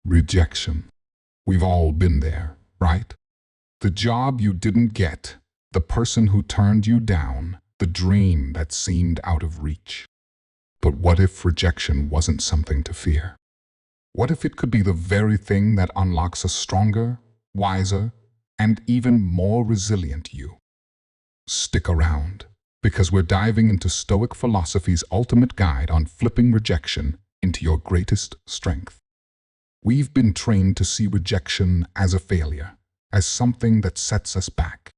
Rejection. We've all been there, right? The job you didn't get, the person who turned you down, the dream that seemed out of reach. But what if rejection wasn't something to fear? What if it could be the very thing that unlocks a stronger, wiser, and even more resilient you? Stick around, because we're diving into Stoic philosophy's ultimate guide on flipping rejection into your greatest strength. We've been trained to see rejection as a failure, as something that sets us back.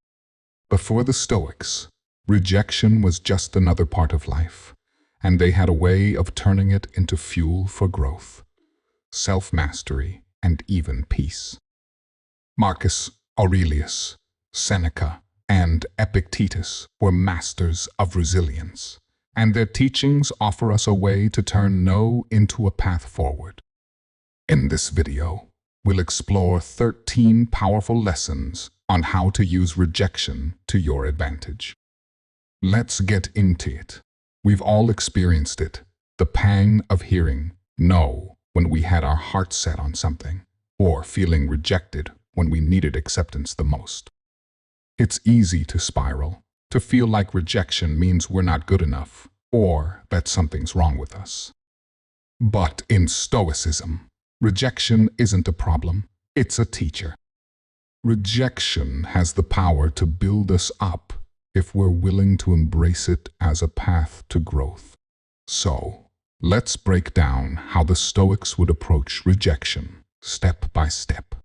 But for the Stoics, rejection was just another part of life, and they had a way of turning it into fuel for growth, self-mastery, and even peace. Marcus Aurelius, Seneca, and Epictetus were masters of resilience, and their teachings offer us a way to turn no into a path forward. In this video, we'll explore 13 powerful lessons on how to use rejection to your advantage. Let's get into it. We've all experienced it, the pang of hearing no when we had our heart set on something, or feeling rejected when we needed acceptance the most. It's easy to spiral, to feel like rejection means we're not good enough, or that something's wrong with us. But in Stoicism, rejection isn't a problem, it's a teacher. Rejection has the power to build us up if we're willing to embrace it as a path to growth. So, let's break down how the Stoics would approach rejection, step by step.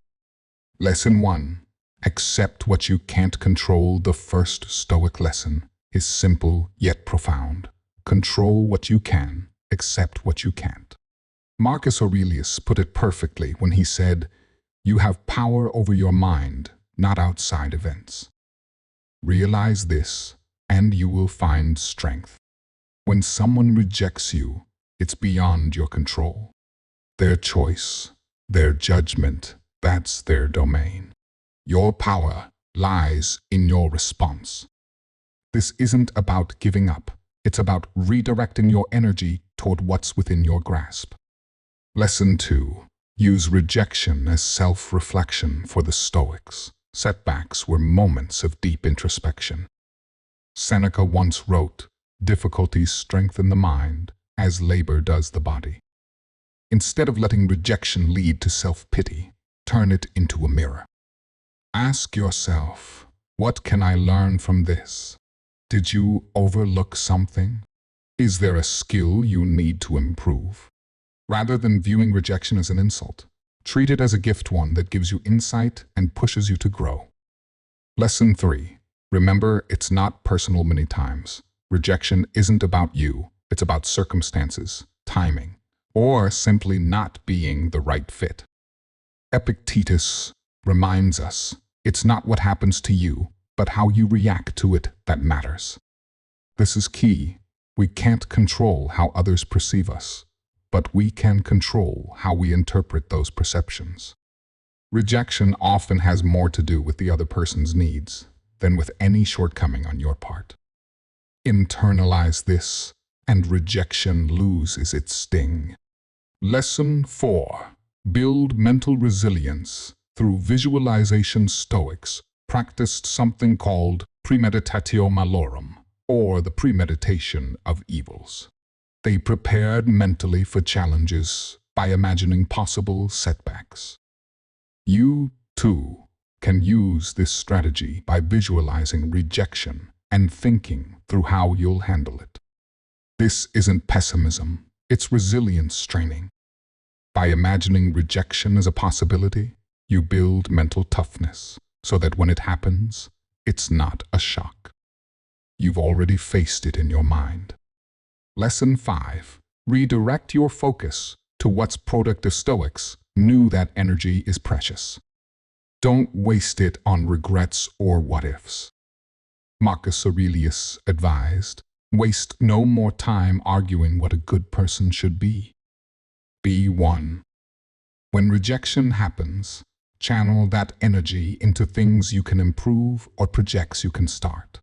Lesson 1. Accept what you can't control. The first Stoic lesson is simple yet profound. Control what you can, accept what you can't. Marcus Aurelius put it perfectly when he said, "You have power over your mind, not outside events." Realize this, and you will find strength. When someone rejects you, it's beyond your control. Their choice, their judgment, that's their domain. Your power lies in your response. This isn't about giving up. It's about redirecting your energy toward what's within your grasp. Lesson 2. Use rejection as self-reflection for the Stoics. Setbacks were moments of deep introspection. Seneca once wrote, "Difficulties strengthen the mind, as labor does the body." Instead of letting rejection lead to self-pity, turn it into a mirror. Ask yourself, what can I learn from this? Did you overlook something? Is there a skill you need to improve? Rather than viewing rejection as an insult, treat it as a gift, one that gives you insight and pushes you to grow. Lesson 3. Remember, it's not personal many times. Rejection isn't about you. It's about circumstances, timing, or simply not being the right fit. Epictetus reminds us, it's not what happens to you, but how you react to it that matters. This is key. We can't control how others perceive us, but we can control how we interpret those perceptions. Rejection often has more to do with the other person's needs than with any shortcoming on your part. Internalize this, and rejection loses its sting. Lesson 4. Build mental resilience through visualization. Stoics practiced something called premeditatio malorum, or the premeditation of evils. They prepared mentally for challenges by imagining possible setbacks. You, too, can use this strategy by visualizing rejection and thinking through how you'll handle it. This isn't pessimism, it's resilience training. By imagining rejection as a possibility, you build mental toughness so that when it happens, it's not a shock. You've already faced it in your mind. Lesson 5. Redirect your focus to what's productive. Stoics knew that energy is precious. Don't waste it on regrets or what-ifs. Marcus Aurelius advised, waste no more time arguing what a good person should be. Be one. When rejection happens, channel that energy into things you can improve or projects you can start.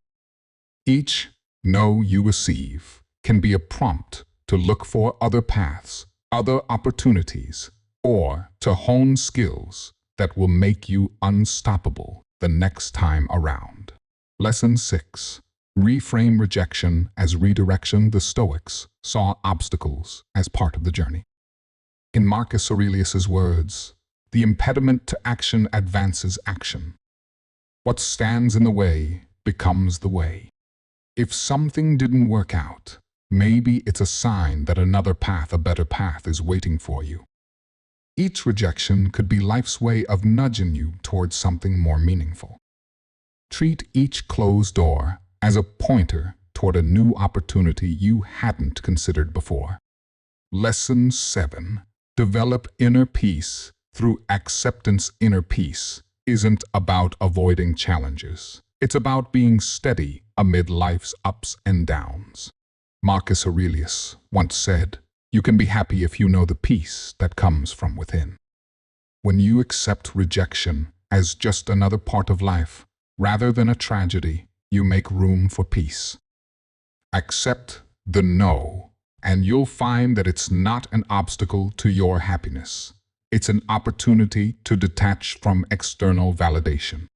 Each no you receive can be a prompt to look for other paths, other opportunities, or to hone skills that will make you unstoppable the next time around. Lesson 6. Reframe rejection as redirection. The Stoics saw obstacles as part of the journey. In Marcus Aurelius's words, the impediment to action advances action. What stands in the way becomes the way. If something didn't work out, maybe it's a sign that another path, a better path, is waiting for you. Each rejection could be life's way of nudging you towards something more meaningful. Treat each closed door as a pointer toward a new opportunity you hadn't considered before. Lesson 7. Develop inner peace through acceptance. Inner peace isn't about avoiding challenges. It's about being steady amid life's ups and downs. Marcus Aurelius once said, "You can be happy if you know the peace that comes from within." When you accept rejection as just another part of life, rather than a tragedy, you make room for peace. Accept the no, and you'll find that it's not an obstacle to your happiness. It's an opportunity to detach from external validation.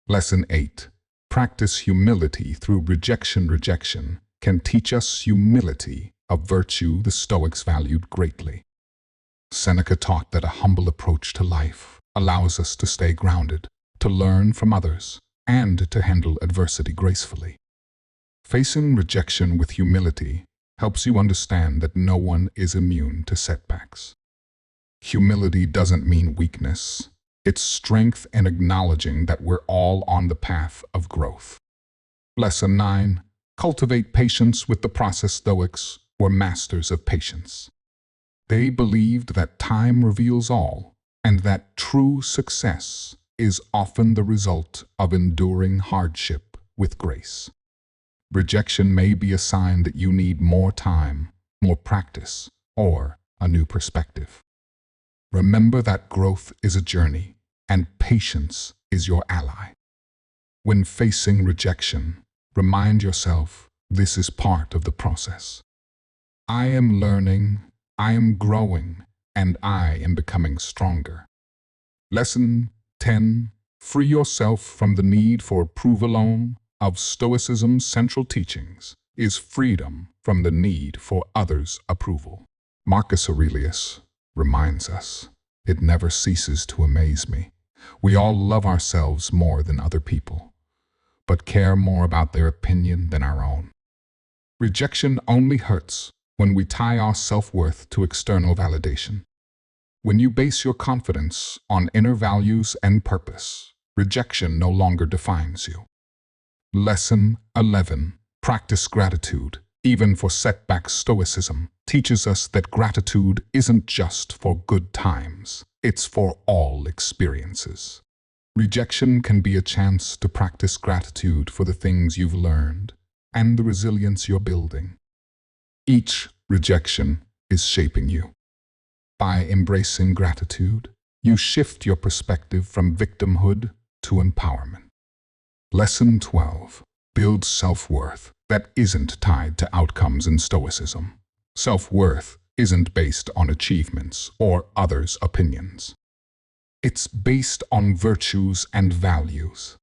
Lesson 8. Practice humility through rejection. Rejection can teach us humility, a virtue the Stoics valued greatly. Seneca taught that a humble approach to life allows us to stay grounded, to learn from others, and to handle adversity gracefully. Facing rejection with humility helps you understand that no one is immune to setbacks. Humility doesn't mean weakness. It's strength in acknowledging that we're all on the path of growth. Lesson 9. Cultivate patience with the process. Stoics were masters of patience. They believed that time reveals all, and that true success is often the result of enduring hardship with grace. Rejection may be a sign that you need more time, more practice, or a new perspective. Remember that growth is a journey, and patience is your ally. When facing rejection, remind yourself this is part of the process. I am learning, I am growing, and I am becoming stronger. Lesson 10. Free yourself from the need for approval. Alone of Stoicism's central teachings is freedom from the need for others' approval. Marcus Aurelius reminds us, "It never ceases to amaze me. We all love ourselves more than other people, but care more about their opinion than our own." Rejection only hurts when we tie our self-worth to external validation. When you base your confidence on inner values and purpose, rejection no longer defines you. Lesson 11. Practice gratitude, even for setbacks. Stoicism teaches us that gratitude isn't just for good times, it's for all experiences. Rejection can be a chance to practice gratitude for the things you've learned and the resilience you're building. Each rejection is shaping you. By embracing gratitude, you shift your perspective from victimhood to empowerment. Lesson 12. Build self-worth that isn't tied to outcomes. In Stoicism, self-worth isn't based on achievements or others' opinions. It's based on virtues and values.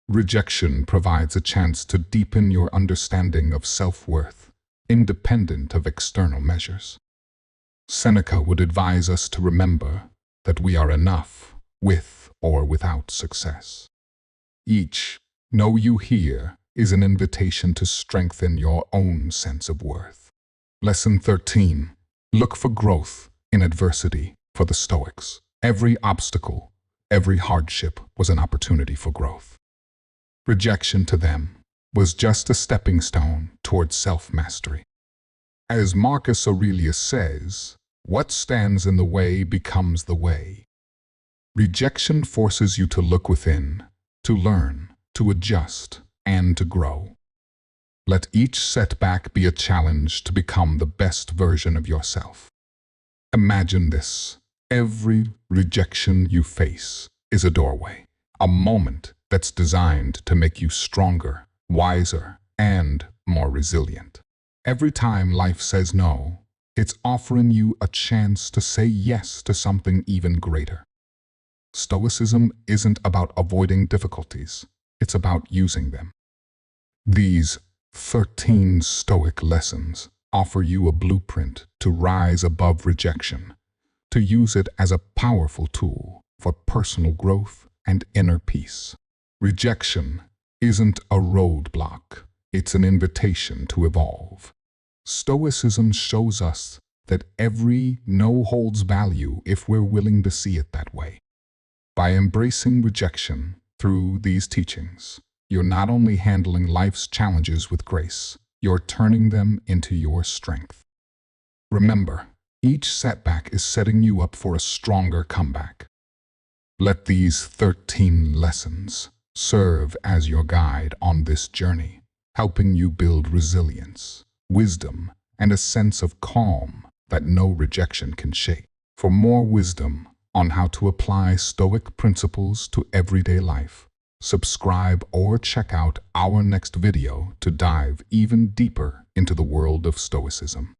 Rejection provides a chance to deepen your understanding of self-worth, independent of external measures. Seneca would advise us to remember that we are enough, with or without success. Each "know you hear" is an invitation to strengthen your own sense of worth. Lesson 13. Look for growth in adversity. For the Stoics, every obstacle, every hardship was an opportunity for growth. Rejection to them was just a stepping stone towards self-mastery. As Marcus Aurelius says, what stands in the way becomes the way. Rejection forces you to look within, to learn, to adjust, and to grow. Let each setback be a challenge to become the best version of yourself. Imagine this: every rejection you face is a doorway, a moment that's designed to make you stronger, wiser, and more resilient. Every time life says no, It's offering you a chance to say yes to something even greater. Stoicism isn't about avoiding difficulties. It's about using them. These 13 Stoic lessons offer you a blueprint to rise above rejection, to use it as a powerful tool for personal growth and inner peace. Rejection isn't a roadblock. It's an invitation to evolve. Stoicism shows us that every no holds value if we're willing to see it that way. By embracing rejection through these teachings, you're not only handling life's challenges with grace, you're turning them into your strength. Remember, each setback is setting you up for a stronger comeback. Let these 13 lessons serve as your guide on this journey, helping you build resilience, wisdom, and a sense of calm that no rejection can shake. For more wisdom on how to apply Stoic principles to everyday life, subscribe or check out our next video to dive even deeper into the world of Stoicism.